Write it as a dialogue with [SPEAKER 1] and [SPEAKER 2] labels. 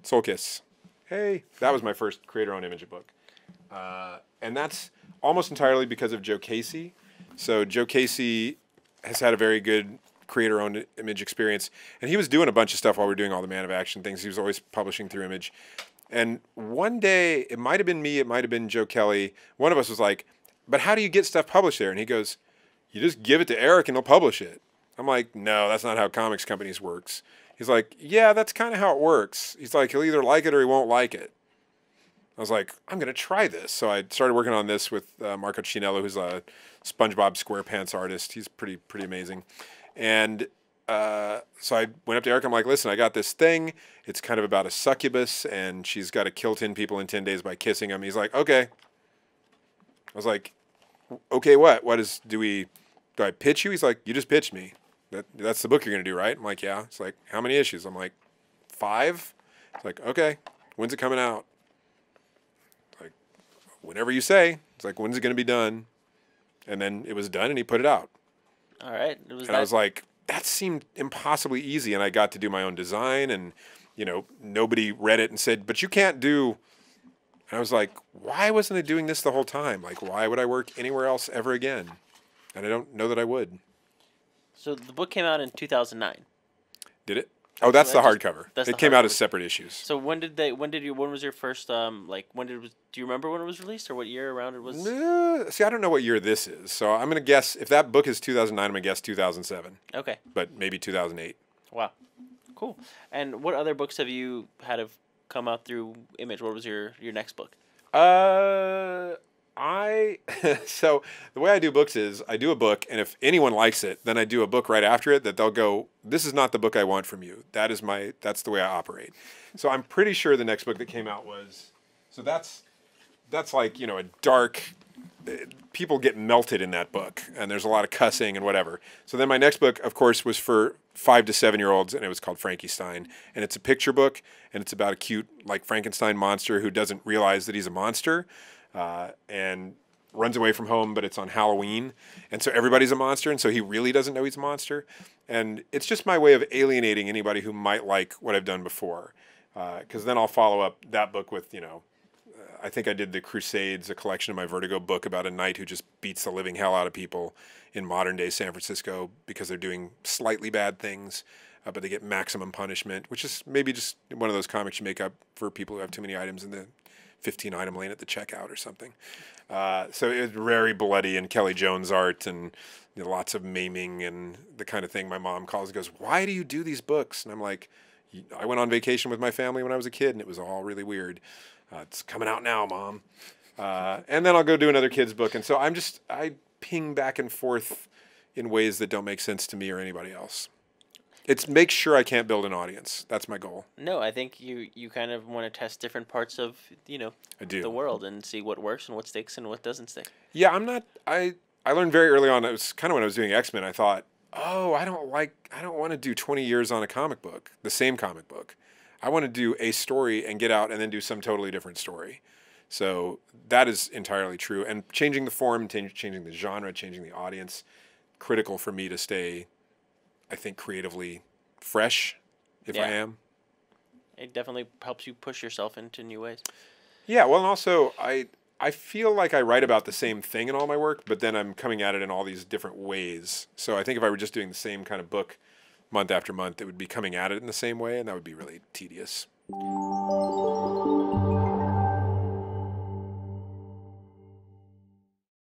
[SPEAKER 1] Soul Kiss. Hey, that was my first creator-owned image book. And that's almost entirely because of Joe Casey. So Joe Casey has had a very good creator-owned image experience. And he was doing a bunch of stuff while we were doing all the Man of Action things. He was always publishing through Image. And one day, it might have been me, it might have been Joe Kelly. One of us was like, but how do you get stuff published there? And he goes, you just give it to Eric and he'll publish it. I'm like, no, that's not how comics companies works. He's like, yeah, that's kind of how it works. He's like, he'll either like it or he won't like it. I was like, I'm going to try this. So I started working on this with Marco Cinello, who's a SpongeBob SquarePants artist. He's pretty amazing. And so I went up to Eric. I'm like, listen, I got this thing. It's kind of about a succubus, and she's got to kill 10 people in 10 days by kissing them. He's like, okay. I was like, okay, what? Do I pitch you? He's like, you just pitched me. That's the book you're going to do, right? I'm like, yeah. It's like, how many issues? I'm like, 5. It's like, okay. When's it coming out? Like, whenever you say. It's like, when's it going to be done? And then it was done, and he put it out.
[SPEAKER 2] All right.
[SPEAKER 1] I was like, that seemed impossibly easy, and I got to do my own design, and, nobody read it and said, but you can't do... And I was like, why wasn't I doing this the whole time? Like, why would I work anywhere else ever again? And I don't know that I would.
[SPEAKER 2] So the book came out in 2009.
[SPEAKER 1] Did it? Oh, that's the hardcover. It came out as
[SPEAKER 2] hardcover.
[SPEAKER 1] separate issues.
[SPEAKER 2] So when was your first, do you remember when it was released or what year around it was?
[SPEAKER 1] See, I don't know what year this is. So I'm going to guess, if that book is 2009, I'm going to guess 2007.
[SPEAKER 2] Okay.
[SPEAKER 1] But maybe 2008.
[SPEAKER 2] Wow. Cool. And what other books have you had have come out through Image? What was your next book?
[SPEAKER 1] So the way I do books is I do a book, and if anyone likes it, then I do a book right after it that they'll go, this is not the book I want from you. That's the way I operate. So I'm pretty sure the next book that came out was, so that's like, a dark, people get melted in that book, and there's a lot of cussing and whatever. So then my next book, of course, was for 5 to 7-year-olds, and it was called Frankenstein. And it's a picture book, and it's about a cute, like, Frankenstein monster who doesn't realize that he's a monster. And runs away from home, but it's on Halloween. And so everybody's a monster, and so he really doesn't know he's a monster. And it's just my way of alienating anybody who might like what I've done before. Because then I'll follow up that book with, I think I did The Crusades, a collection of my Vertigo book about a knight who just beats the living hell out of people in modern-day San Francisco because they're doing slightly bad things, but they get maximum punishment, which is maybe just one of those comics you make up for people who have too many items in the 15-item lane at the checkout or something. So it was very bloody and Kelly Jones art and lots of maiming and the kind of thing my mom calls and goes, why do you do these books? And I'm like, I went on vacation with my family when I was a kid and it was all really weird. It's coming out now, Mom. And then I'll go do another kid's book. And so I ping back and forth in ways that don't make sense to me or anybody else. It's make sure I can't build an audience. That's my goal.
[SPEAKER 2] No, I think you kind of want to test different parts of,
[SPEAKER 1] I do.
[SPEAKER 2] the world and see what works and what sticks and what doesn't stick.
[SPEAKER 1] Yeah, I learned very early on, it was kind of when I was doing X-Men, I thought, oh, I don't want to do 20 years on a comic book, the same comic book. I want to do a story and get out and then do some totally different story. So that is entirely true. And changing the form, changing the genre, changing the audience, critical for me to stay, I think, creatively fresh, if I am.
[SPEAKER 2] It definitely helps you push yourself into new ways.
[SPEAKER 1] Yeah, well, and also, I feel like I write about the same thing in all my work, but then I'm coming at it in all these different ways. So I think if I were just doing the same kind of book month after month, it would be coming at it in the same way, and that would be really tedious.